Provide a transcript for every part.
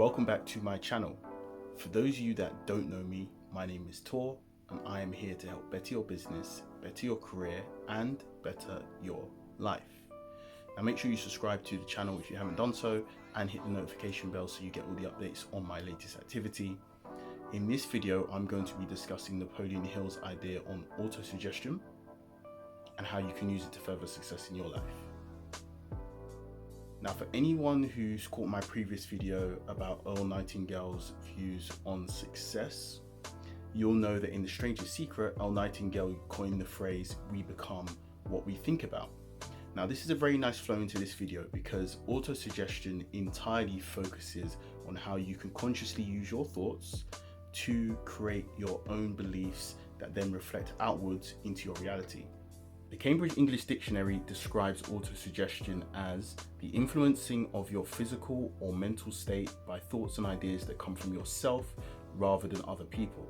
Welcome back to my channel. For those of you that don't know me, my name is Tor and I am here to help better your business, better your career and better your life. Now make sure you subscribe to the channel if you haven't done so and hit the notification bell so you get all the updates on my latest activity. In this video, I'm going to be discussing Napoleon Hill's idea on autosuggestion and how you can use it to further success in your life. Now, for anyone who's caught my previous video about Earl Nightingale's views on success, you'll know that in The Stranger's Secret, Earl Nightingale coined the phrase, "we become what we think about." Now, this is a very nice flow into this video because autosuggestion entirely focuses on how you can consciously use your thoughts to create your own beliefs that then reflect outwards into your reality. The Cambridge English Dictionary describes autosuggestion as the influencing of your physical or mental state by thoughts and ideas that come from yourself rather than other people.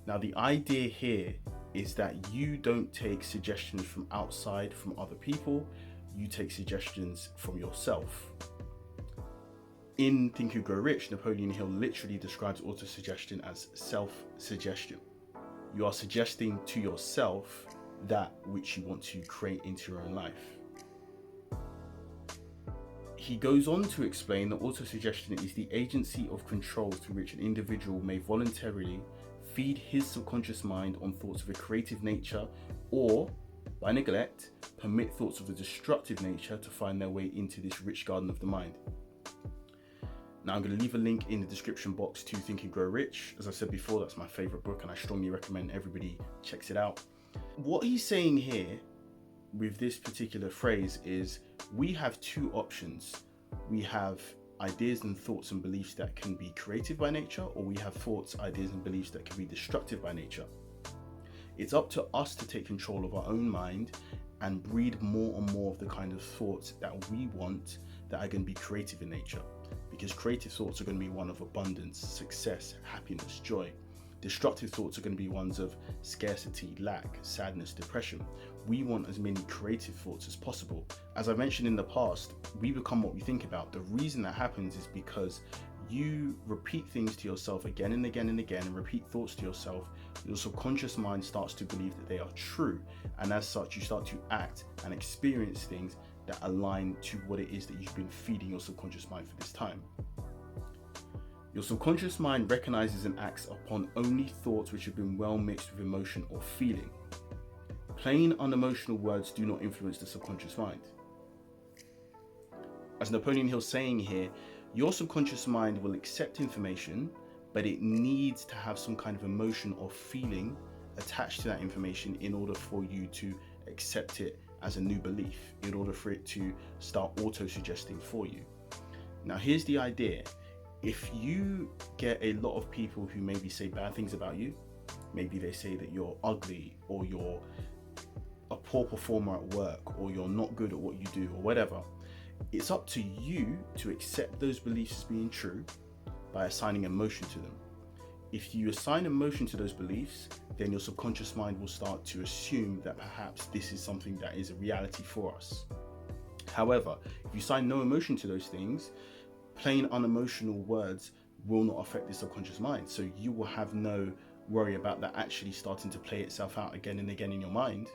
Now, the idea here is that you don't take suggestions from outside from other people, you take suggestions from yourself. In Think and Grow Rich, Napoleon Hill literally describes autosuggestion as self-suggestion. You are suggesting to yourself that which you want to create into your own life. He goes on to explain that autosuggestion is the agency of control through which an individual may voluntarily feed his subconscious mind on thoughts of a creative nature or, by neglect, permit thoughts of a destructive nature to find their way into this rich garden of the mind. Now, I'm going to leave a link in the description box to Think and Grow Rich. As I said before, that's my favorite book and I strongly recommend everybody checks it out. What he's saying here with this particular phrase is we have two options. We have ideas and thoughts and beliefs that can be creative by nature, or we have thoughts, ideas and beliefs that can be destructive by nature. It's up to us to take control of our own mind and breed more and more of the kind of thoughts that we want that are going to be creative in nature. Because creative thoughts are going to be one of abundance, success, happiness, joy. Destructive thoughts are going to be ones of scarcity, lack, sadness, depression. We want as many creative thoughts as possible. As I mentioned in the past, we become what we think about. The reason that happens is because you repeat things to yourself again and again and again and repeat thoughts to yourself. Your subconscious mind starts to believe that they are true. And as such, you start to act and experience things that align to what it is that you've been feeding your subconscious mind for this time. Your subconscious mind recognizes and acts upon only thoughts which have been well mixed with emotion or feeling. Plain, unemotional words do not influence the subconscious mind. As Napoleon Hill is saying here, your subconscious mind will accept information, but it needs to have some kind of emotion or feeling attached to that information in order for you to accept it as a new belief, in order for it to start auto-suggesting for you. Now, here's the idea. If you get a lot of people who maybe say bad things about you, maybe they say that you're ugly or you're a poor performer at work or you're not good at what you do or whatever, it's up to you to accept those beliefs as being true by assigning emotion to them. If you assign emotion to those beliefs, then your subconscious mind will start to assume that perhaps this is something that is a reality for us. However, if you assign no emotion to those things, plain unemotional words will not affect the subconscious mind. So you will have no worry about that actually starting to play itself out again and again in your mind.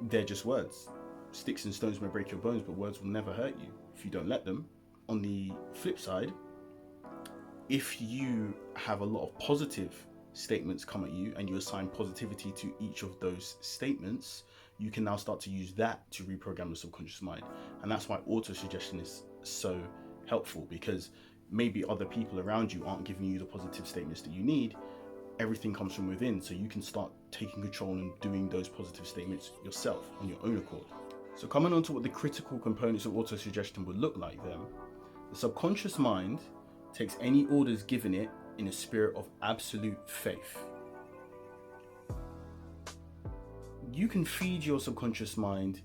They're just words. Sticks and stones may break your bones, but words will never hurt you if you don't let them. On the flip side, if you have a lot of positive statements come at you and you assign positivity to each of those statements, you can now start to use that to reprogram the subconscious mind. And that's why autosuggestion is so helpful, because maybe other people around you aren't giving you the positive statements that you need. Everything comes from within, so you can start taking control and doing those positive statements yourself on your own accord. So coming on to what the critical components of autosuggestion would look like then, the subconscious mind takes any orders given it in a spirit of absolute faith. You can feed your subconscious mind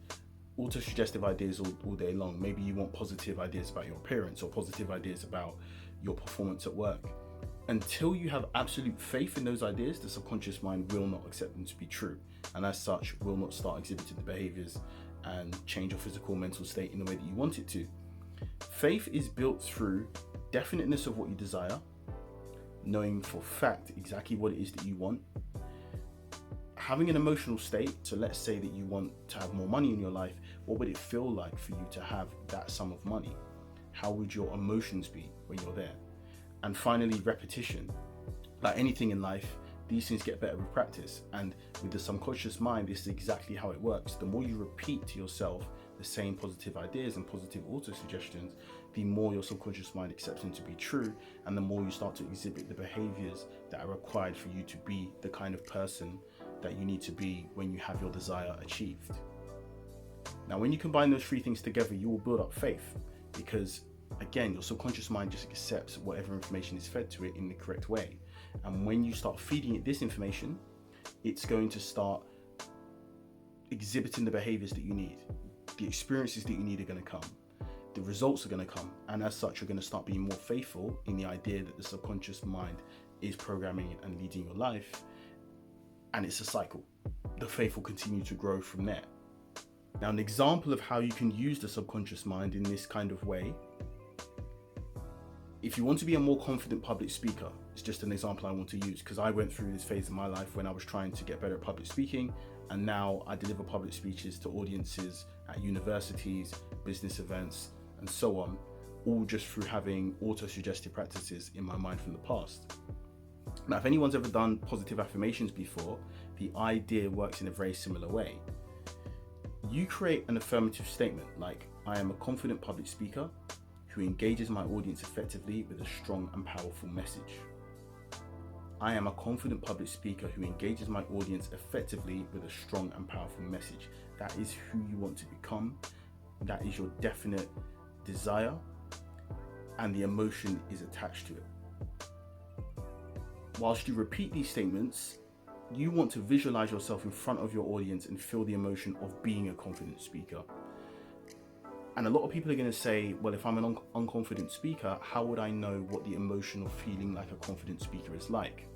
autosuggestive ideas all day long. Maybe you want positive ideas about your appearance or positive ideas about your performance at work. Until you have absolute faith in those ideas, the subconscious mind will not accept them to be true, and as such will not start exhibiting the behaviors and change your physical mental state in the way that you want it to. Faith is built through definiteness of what you desire, knowing for fact exactly what it is that you want, having an emotional state. So let's say that you want to have more money in your life. What would it feel like for you to have that sum of money? How would your emotions be when you're there? And finally, repetition. Like anything in life, these things get better with practice. And with the subconscious mind, this is exactly how it works. The more you repeat to yourself the same positive ideas and positive auto-suggestions, the more your subconscious mind accepts them to be true, and the more you start to exhibit the behaviors that are required for you to be the kind of person that you need to be when you have your desire achieved. Now, when you combine those three things together, you will build up faith, because again, your subconscious mind just accepts whatever information is fed to it in the correct way. And when you start feeding it this information, it's going to start exhibiting the behaviors that you need. The experiences that you need are going to come. The results are going to come. And as such, you're going to start being more faithful in the idea that the subconscious mind is programming and leading your life. And it's a cycle. The faith will continue to grow from there. Now, an example of how you can use the subconscious mind in this kind of way, if you want to be a more confident public speaker, it's just an example I want to use because I went through this phase in my life when I was trying to get better at public speaking, and now I deliver public speeches to audiences at universities, business events, and so on, all just through having auto-suggestive practices in my mind from the past. Now, if anyone's ever done positive affirmations before, the idea works in a very similar way. You create an affirmative statement like, I am a confident public speaker who engages my audience effectively with a strong and powerful message. I am a confident public speaker who engages my audience effectively with a strong and powerful message. That is who you want to become. That is your definite desire, and the emotion is attached to it. Whilst you repeat these statements, you want to visualize yourself in front of your audience and feel the emotion of being a confident speaker. And a lot of people are going to say, well, if I'm an unconfident speaker, how would I know what the emotion of feeling like a confident speaker is like?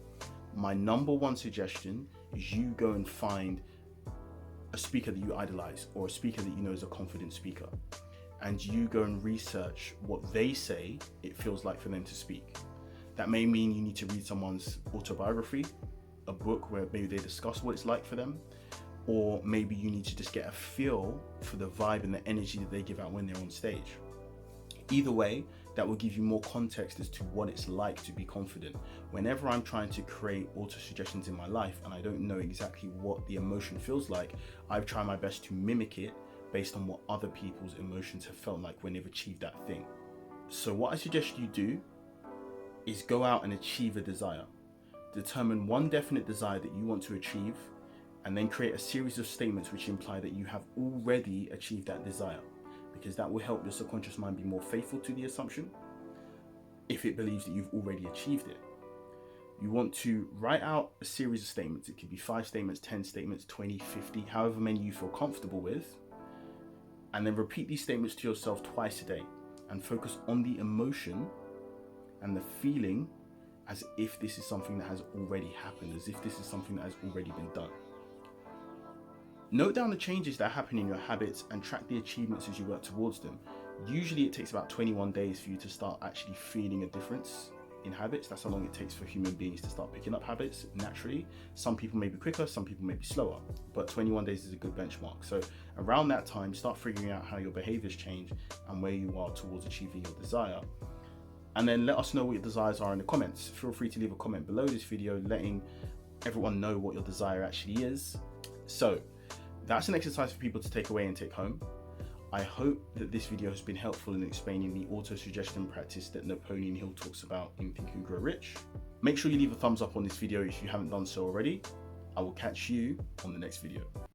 My number one suggestion is you go and find a speaker that you idolize, or a speaker that you know is a confident speaker, and you go and research what they say it feels like for them to speak. That may mean you need to read someone's autobiography, a book where maybe they discuss what it's like for them, or maybe you need to just get a feel for the vibe and the energy that they give out when they're on stage. Either way, that will give you more context as to what it's like to be confident. Whenever I'm trying to create auto-suggestions in my life and I don't know exactly what the emotion feels like, I've tried my best to mimic it based on what other people's emotions have felt like when they've achieved that thing. So what I suggest you do is go out and achieve a desire. Determine one definite desire that you want to achieve, and then create a series of statements which imply that you have already achieved that desire, because that will help your subconscious mind be more faithful to the assumption if it believes that you've already achieved it. You want to write out a series of statements. It could be 5 statements, 10 statements, 20, 50, however many you feel comfortable with, and then repeat these statements to yourself twice a day and focus on the emotion and the feeling as if this is something that has already happened, as if this is something that has already been done. Note down the changes that happen in your habits and track the achievements as you work towards them. Usually it takes about 21 days for you to start actually feeling a difference in habits. That's how long it takes for human beings to start picking up habits naturally. Some people may be quicker, some people may be slower, but 21 days is a good benchmark. So around that time, start figuring out how your behaviors change and where you are towards achieving your desire. And then let us know what your desires are in the comments. Feel free to leave a comment below this video letting everyone know what your desire actually is. So that's an exercise for people to take away and take home. I hope that this video has been helpful in explaining the auto-suggestion practice that Napoleon Hill talks about in Think and Grow Rich. Make sure you leave a thumbs up on this video if you haven't done so already. I will catch you on the next video.